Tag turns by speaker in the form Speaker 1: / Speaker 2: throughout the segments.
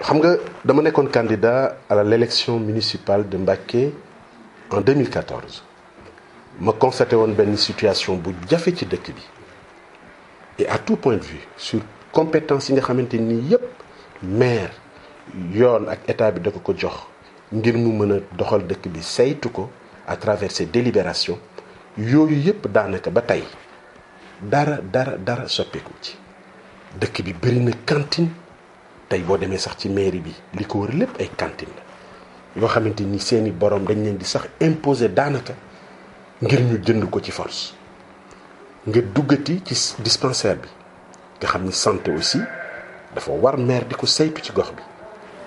Speaker 1: xam nga dama nekkoon candidat à l'élection municipale de Mbacké en 2014 ma constaté woon benn situation bu jafe ci dëkk bi et à tout point de vue sur compétence yi nga xamante nii yépp maire yoon ak état bi da ko jox ngir mu mën a doxal dëkk bi saytu ko à travers ses délibérations yooyu yépp daanaka ba tey dara soppeeku ci dëkk bi bëri na cantine tey boo demee sax ci mairie bi li ko wër lépp ay cantine la yoo xamante ni seeni borom dañ leen di sax imposer daanaka ngir ñu jënd ko ci force nga duggati ci dispensaire bi nga xam ni santé aussi dafa war maire di ko saytu ci gox bi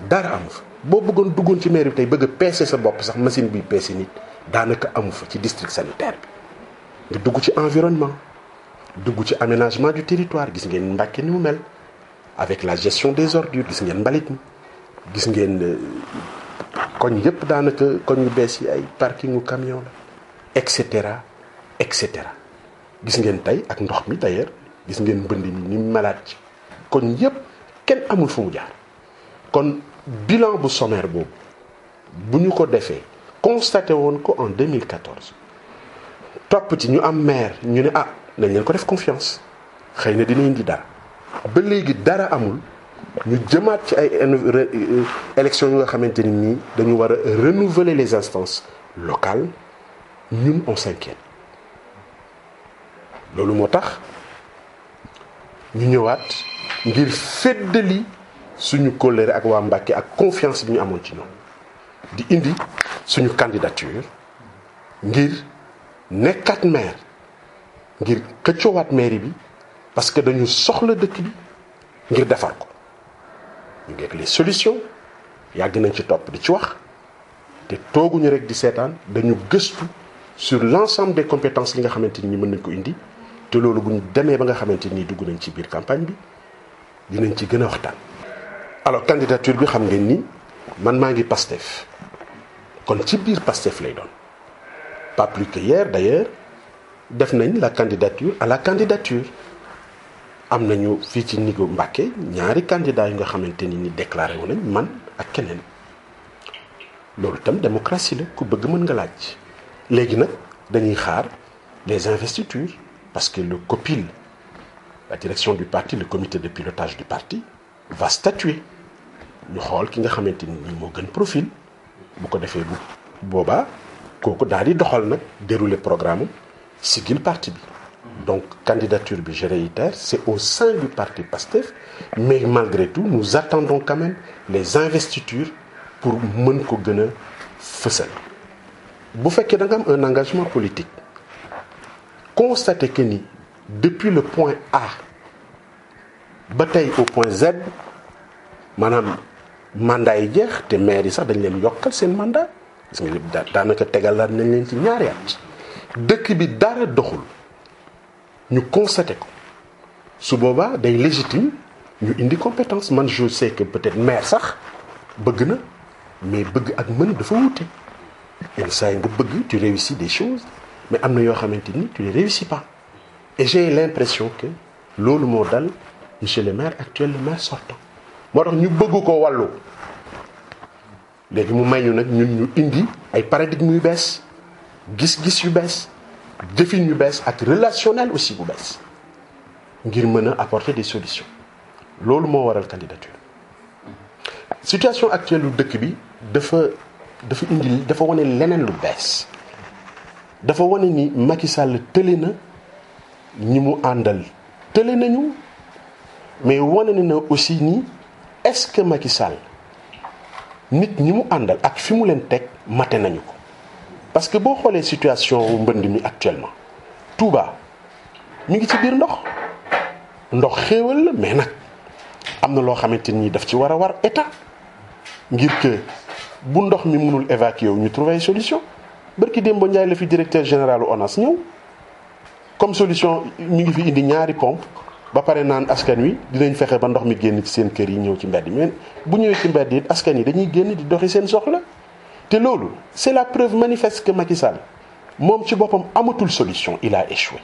Speaker 1: dara amu fa boo bëggoon duggoon ci mairie bi tey bëgg a peese sa bopp sax machine bi peese nit daanaka amu fa ci district sanitaire bi nga dugg ci environnement dugg ci aménagement du territoire gis ngeen Mbacké ni mu mel avec la gestion des ordures gis ngeen mbalit mi gis ngeen koñ yëpp daanaka koñ yu bees yi ay parkingu camion la et cetera gis ngeen tey ak ndox mi d'ailleurs gis ngeen mbënd mi ni mu malaat ci koñ yëpp kenn amul fu mu jaar kon bilan bu sommaire boobu bu ñu ko defee constaté woon ko en 2014 topp ci ñu am maire ñu ne nañ leen ko def confiance xëy na dina indi dara ba léegi dara amul ñu jëmaat ci ay élections yu nga xamante ni nii dañu war a renouveler les instances locales ñun on s'inquiète loolu moo tax ñu ñëwaat ngir feddali suñu kóllëre ak waa Mbacké ak confiance bi ñu amoon ci ñoom di indi suñu candidature ngir nekkaat maire ngir xëccoowaat mairie bi parce que dañu soxla dëkk bi ngir defar ko ñu ngi ak les solutions yàgg nañ ci topp di ci wax te tooguñu rek di seetaan dañu gëstu sur l'ensemble des compétences yi nga xamante ni mën nañ ko indi te loolu bu ñu demee ba nga xamante ni dugg nañ ci biir campagne bi dinañ ci gën a waxtaan. alors candidature bi xam ngeen ni man maa ngi Pastef kon ci biir Pastef lay doon pas plus que hier d'ailleurs def nañ la candidature à la candidature am nañu fii ci niveau Mbacké ñaari candidats yu nga xamante ni déclaré wu nañ man ak keneen loolu itam démocratie la ku bëgg mën nga laaj léegi nag dañuy xaar les investitures parce que le COPIL la direction du parti le comité de pilotage du parti va statuer ñu xool ki nga xamante ni moo gën profil bu ko defee bu boobaa kooku daal di doxal nag dérouler programme sigil parti bi donc candidature bi je réitère c'est au sein du parti PASTEF mais malgré tout nous attendons quand même les investitures pour mën ko gën a fësal bu fekkee da nga am un engagement politique constater que ni depuis le point A ba tey au point Z maanaam mandat yi jeex te maire yi sax dañ leen yokkal seen mandat gis nga daanaka tegalaat nañ leen ci ñaari at dëkk bi dara doxul ñu constaté ko su boobaa day légitime ñu indi compétence man je sais que peut-être maire sax bëgg na mais bëgg ak mën dafa wuute yenn saa yi nga bëgg tu réussis des choses mais am na yoo xamante ni tu les réussis pas et j'ai l'impression que loolu moo dal monsieur le maire actuel le maire sortant moo tax ñu bëgg ko wàllu léegi mu may ñu nag ñun ñu indi ay paradigme yu bees gis-gis yu bees jëfin yu bees ak relationnel aussi bu bees ngir mën a apporter des solutions loolu moo waral candidature situation actuelle lu dëkk bi dafa wane leneen lu bees dafa wane ni Macky Sall tële na ñi mu àndal tële nañu mais wane na aussi ni est-ce que Macky Sall nit ñi mu àndal ak fi mu leen teg mate nañu ko parce que boo xoolee situation mbënd mi actuellement Touba mi ngi ci biir ndox xéewal la mais nag am na loo xamante ni daf ci war état ngir que bu ndox mi mënul évacuer wu ñu trouver solution barki Demba Ndiaye la fi directeur général ONAS ñëw comme solution ñu ngi fi indi ñaari pompe ba pare naan askan wi dinañ fexe ba ndox mi génn ci seen kër yi ñëw ci mbedd mi bu ñëwee ci mbedd yi askan yi dañuy génn di doxi seen soxla te loolu c'est la preuve manifeste que Macky Sall moom ci boppam amatul solution il a échoué.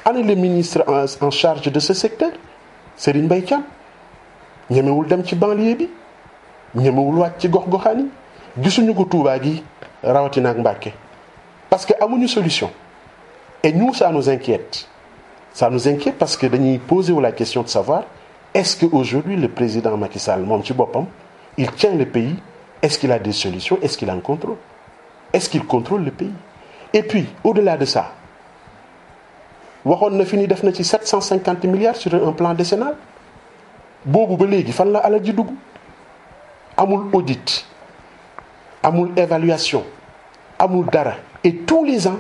Speaker 1: Ana le ministre en charge de ce secteur Serigne Mbaye Thiam ñemewul dem ci banlieue bi ñemewul wàcc ci gox-goxaan yi gisuñu ko Touba gi rawatina ak Mbacké parce que amuñu solution et nous ça nous inquiète parce que dañuy poser wu la question de savoir est-ce que aujourd'hui le président Macky Sall moom ci boppam il tient le pays est-ce qu'il a des solutions est-ce qu'il en contrôle est-ce qu'il contrôle le pays et puis au-delà de ça waxoon na fi ni def na ci 750 milliards sur un plan décennal boobu ba léegi fan la alal ji dugg amul audit amul évaluation amul dara et tous les ans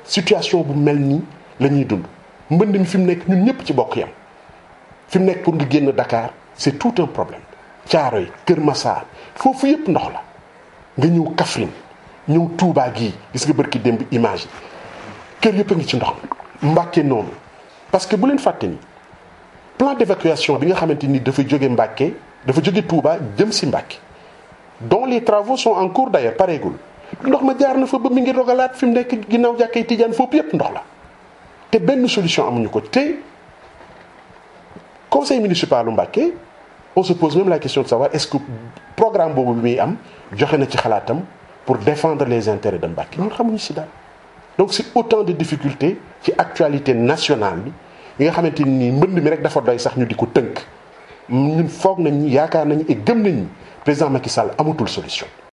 Speaker 1: situation bu mel nii la ñuy dund mbënd mi fi mu nekk ñun ñëpp ci bokk yam fi mu nekk pour nga génn Dakar c'est tout un problème Thiaroye Kër Massar foofu yëpp ndox la nga ñëw Kaffrine ñëw Touba gii gis nga bërki démb image yi kër yëpp a ngi ci ndox Mbacké noonu parce que bu leen fàtte ni plan d'évacuation bi nga xamante ni dafa jóge Mbacké dafa jóge Touba jëm si Mbacké dont les travaux sont en cours d'ailleurs pareegul ndox ma jaar na fa ba mi ngi rogalaat fi mu nekk ginnaaw jàkkay Tijaan foofu yëpp ndox la te benn solution amuñu ko te conseil municipal u Mbacké on se pose même la question de savoir est-ce que programme boobu bi muy am joxe na ci xalaatam pour défendre les intérêts de Mbacké ñun xamuñu si dara donc c'est autant de difficultés ci actualité nationale bi yi nga xamante ni mbënd mi rek dafa doy sax ñu di ko tënk ñun foog nañ yaakaar nañu et gëm nañ président Macky Sall amatul solution